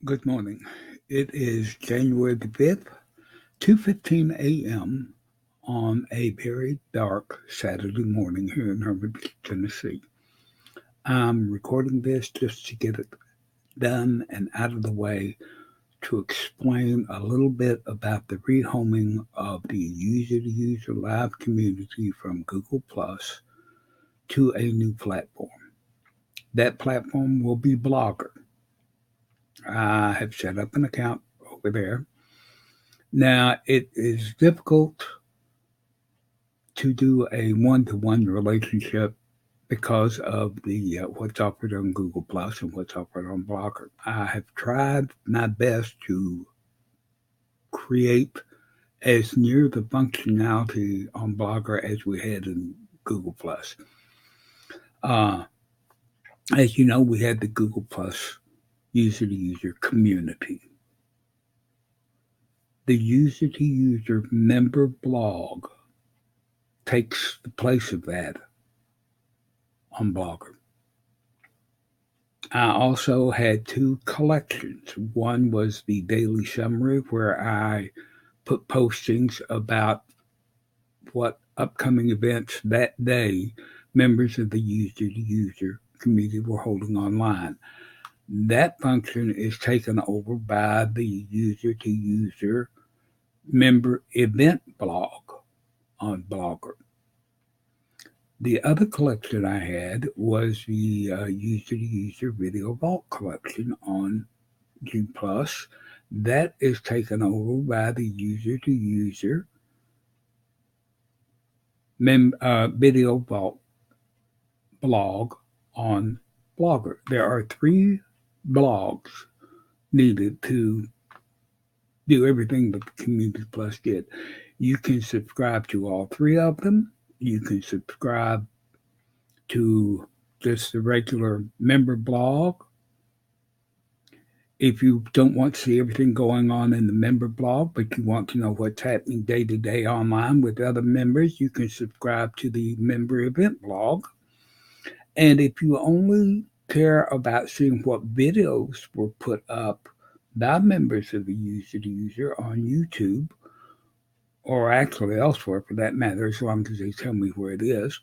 Good morning. It is January the 5th, 2:15 a.m. on a very dark Saturday morning here in Herman, Tennessee. I'm recording this just to get it done and out of the way to explain a little bit about the rehoming of the user-to-user live community from Google Plus to a new platform. That platform will be Blogger. I have set up an account over there. Now, it is difficult to do a one-to-one relationship because of the what's offered on Google Plus and what's offered on Blogger. I have tried my best to create as near the functionality on Blogger as we had in Google Plus. Uh, as you know, we had the Google Plus user-to-user community. The user-to-user member blog takes the place of that on Blogger. I also had two collections. One was the daily summary, where I put postings about what upcoming events that day members of the user-to-user community were holding online. That function is taken over by the user-to-user member event blog on Blogger. The other collection I had was the user-to-user video vault collection on G+. That is taken over by the user-to-user video vault blog on Blogger. There are three blogs needed to do everything that the Community Plus did. You can subscribe to all three of them. You can subscribe to just the regular member blog. If you don't want to see everything going on in the member blog, but you want to know what's happening day to day online with other members, you can subscribe to the member event blog. And if you only care about seeing what videos were put up by members of the user-to-user on YouTube, or actually elsewhere for that matter, as long as they tell me where it is,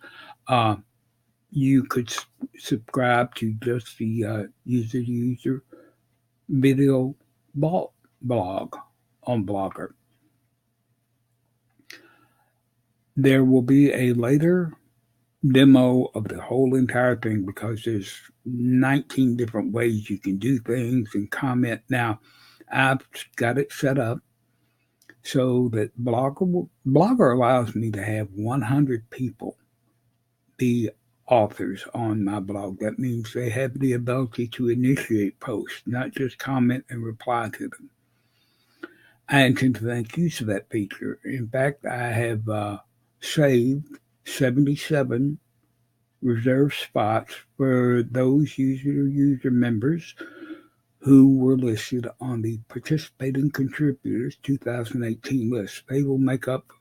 you could subscribe to just the user-to-user video blog on Blogger. There will be a later demo of the whole entire thing because there's 19 different ways you can do things and comment. Now, I've got it set up so that Blogger allows me to have 100 people be authors on my blog. That means they have the ability to initiate posts, not just comment and reply to them. I intend to make use of that feature. In fact, I have saved 77 reserved spots for those user members who were listed on the Participating Contributors 2018 list. They will make up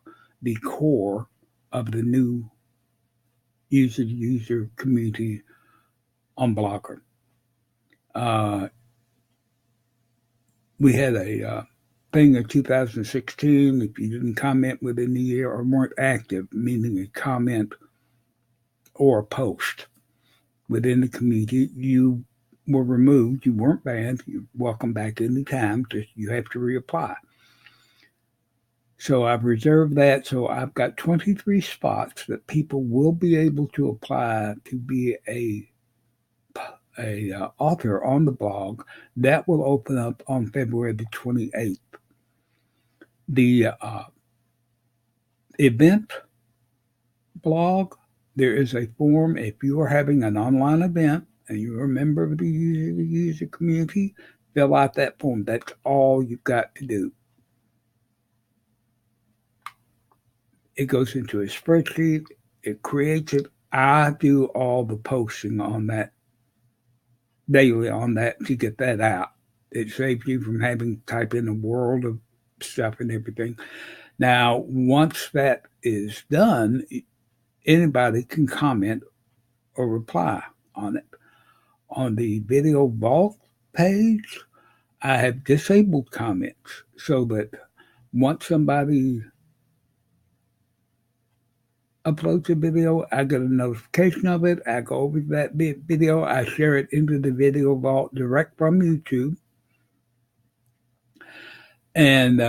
the core of the new user community on Blogger. We had a thing in 2016. If you didn't comment within the year or weren't active, meaning a comment or a post within the community, you were removed. You weren't banned. You're welcome back anytime. Just you have to reapply. So I've reserved that. So I've got 23 spots that people will be able to apply to be a author on the blog. That will open up on February the 28th. The event blog, there is a form. If you are having an online event and you're a member of the user community, fill out that form. That's all you've got to do. It goes into a spreadsheet. It creates it. I do all the posting on that daily on that to get that out. It saves you from having to type in a world of stuff and everything. Now, once that is done, anybody can comment or reply on it. On the video vault page, I have disabled comments so that once somebody uploads a video, I get a notification of it. I go over that video. I share it into the video vault direct from YouTube. And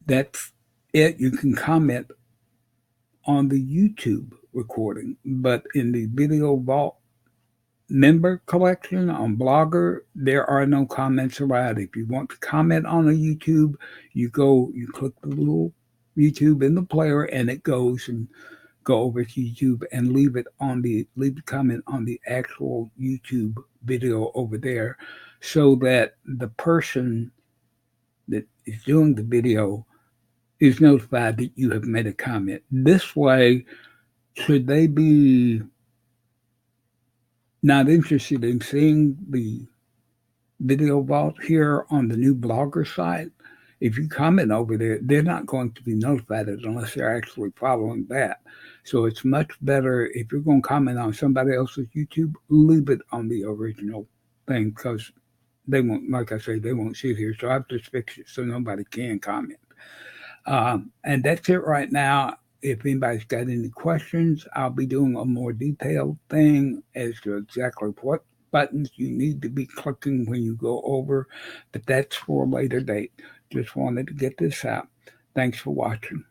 that's it. You can comment on the YouTube recording, but in the video vault member collection on Blogger, there are no comments allowed. If you want to comment on a YouTube, you click the little YouTube in the player, and it goes and go over to YouTube and leave a comment on the actual YouTube video over there, so that the person that is doing the video is notified that you have made a comment. This way, should they be not interested in seeing the video vault here on the new Blogger site, if you comment over there, they're not going to be notified unless they're actually following that. So it's much better if you're going to comment on somebody else's YouTube, leave it on the original thing, because they won't, like I say, they won't see it here. So I've just fixed it so nobody can comment. And that's it right now. If anybody's got any questions, I'll be doing a more detailed thing as to exactly what buttons you need to be clicking when you go over, but that's for a later date. Just wanted to get this out. Thanks for watching.